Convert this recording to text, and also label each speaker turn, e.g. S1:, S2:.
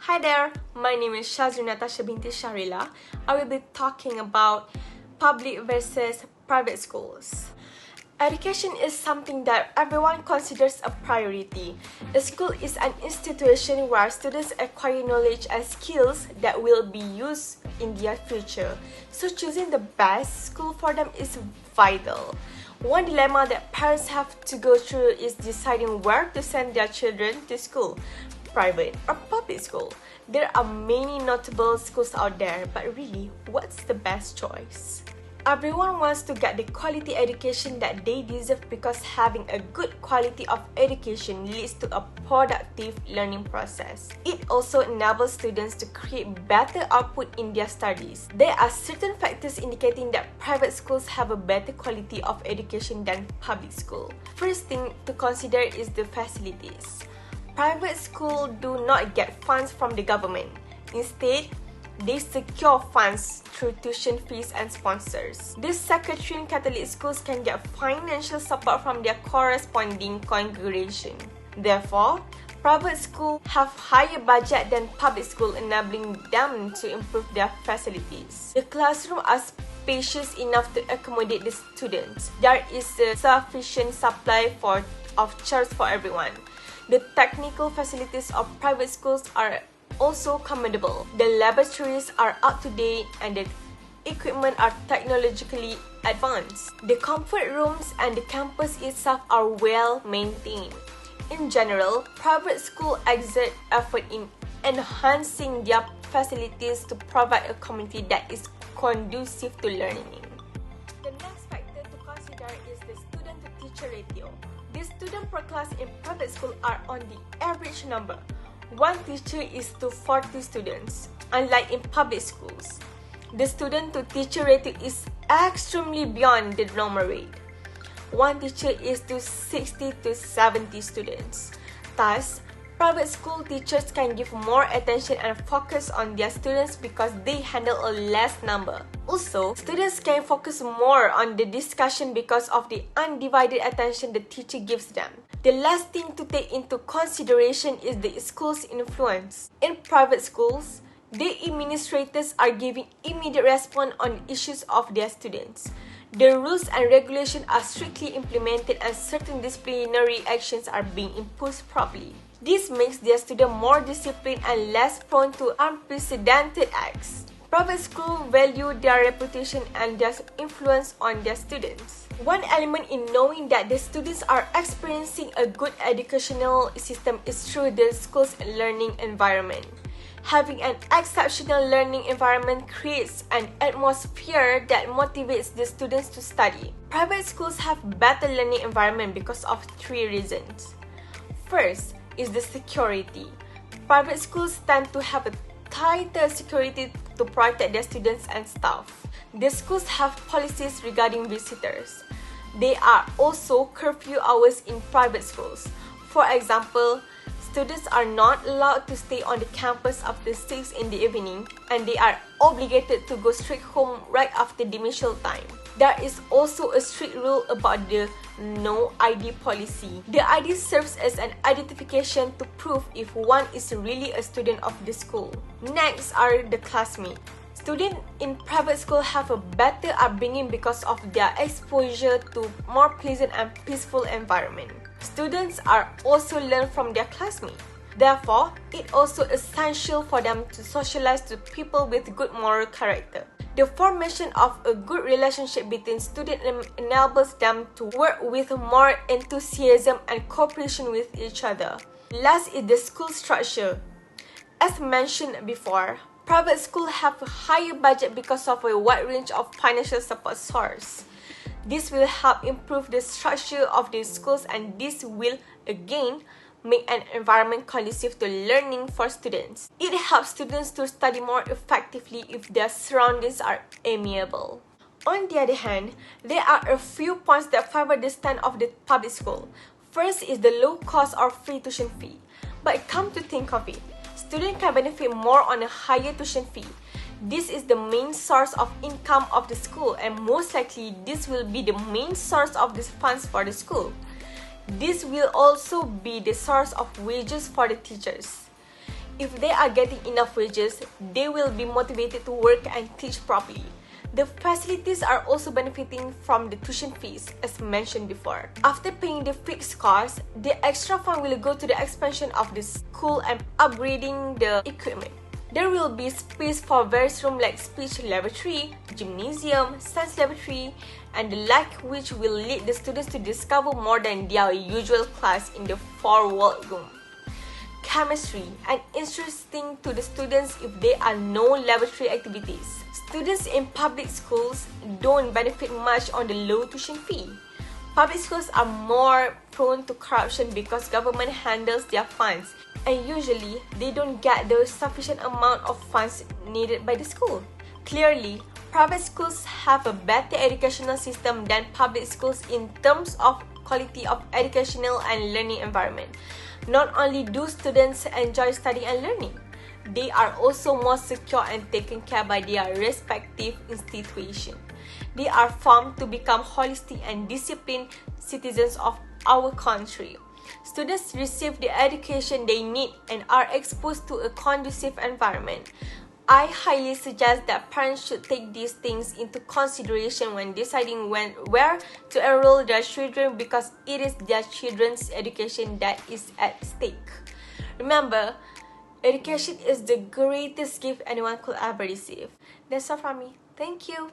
S1: Hi there, my name is Shazri Natasha binti Sharila. I will be talking about public versus private schools. Education is something that everyone considers a priority. A school is an institution where students acquire knowledge and skills that will be used in their future. So choosing the best school for them is vital. One dilemma that parents have to go through is deciding where to send their children to school, private or public school. There are many notable schools out there, but really, what's the best choice? Everyone wants to get the quality education that they deserve because having a good quality of education leads to a productive learning process. It also enables students to create better output in their studies. There are certain factors indicating that private schools have a better quality of education than public school. First thing to consider is the facilities. Private schools do not get funds from the government. Instead, they secure funds through tuition fees and sponsors. These Secretarian Catholic schools can get financial support from their corresponding congregation. Therefore, private schools have higher budget than public schools, enabling them to improve their facilities. The classrooms are spacious enough to accommodate the students. There is a sufficient supply of chairs for everyone. The technical facilities of private schools are also commendable. The laboratories are up to date and the equipment are technologically advanced. The comfort rooms and the campus itself are well maintained. In general, private schools exert effort in enhancing their facilities to provide a community that is conducive to learning. The next factor to consider is the student-to-teacher ratio. The students per class in private school are on the average number. One teacher is to 40 students, unlike in public schools. The student-to-teacher ratio is extremely beyond the normal rate. One teacher is to 60 to 70 students. Thus, private school teachers can give more attention and focus on their students because they handle a less number. Also, students can focus more on the discussion because of the undivided attention the teacher gives them. The last thing to take into consideration is the school's influence. In private schools, the administrators are giving immediate response on issues of their students. The rules and regulations are strictly implemented and certain disciplinary actions are being imposed properly. This makes their students more disciplined and less prone to unprecedented acts. Private schools value their reputation and their influence on their students. One element in knowing that the students are experiencing a good educational system is through the school's learning environment. Having an exceptional learning environment creates an atmosphere that motivates the students to study. Private schools have better learning environment because of three reasons. First is the security. Private schools tend to have a tighter security to protect their students and staff. The schools have policies regarding visitors. There are also curfew hours in private schools. For example, students are not allowed to stay on the campus after 6 in the evening and they are obligated to go straight home right after the meal time. There is also a strict rule about the no ID policy. The ID serves as an identification to prove if one is really a student of the school. Next are the classmates. Students in private school have a better upbringing because of their exposure to more pleasant and peaceful environment. Students are also learn from their classmates. Therefore, it's also essential for them to socialize to people with good moral character. The formation of a good relationship between students enables them to work with more enthusiasm and cooperation with each other. Last is the school structure. As mentioned before, private schools have a higher budget because of a wide range of financial support sources. This will help improve the structure of the schools and this will, again, make an environment conducive to learning for students. It helps students to study more effectively if their surroundings are amiable. On the other hand, there are a few points that favor the stand of the public school. First is the low cost or free tuition fee. But come to think of it, students can benefit more on a higher tuition fee. This is the main source of income of the school and most likely this will be the main source of the funds for the school. This will also be the source of wages for the teachers. If they are getting enough wages, they will be motivated to work and teach properly. The facilities are also benefiting from the tuition fees, as mentioned before. After paying the fixed cost, the extra fund will go to the expansion of the school and upgrading the equipment. There will be space for various rooms like speech laboratory, gymnasium, science laboratory, and the like, which will lead the students to discover more than their usual class in the four-wall room. Chemistry, and interesting to the students if there are no laboratory activities. Students in public schools don't benefit much on the low tuition fee. Public schools are more prone to corruption because government handles their funds, and usually they don't get the sufficient amount of funds needed by the school. Clearly, private schools have a better educational system than public schools in terms of quality of educational and learning environment. Not only do students enjoy studying and learning, they are also more secure and taken care by their respective institutions. They are formed to become holistic and disciplined citizens of our country. Students receive the education they need and are exposed to a conducive environment. I highly suggest that parents should take these things into consideration when deciding where to enroll their children, because it is their children's education that is at stake. Remember, education is the greatest gift anyone could ever receive. That's all from me. Thank you.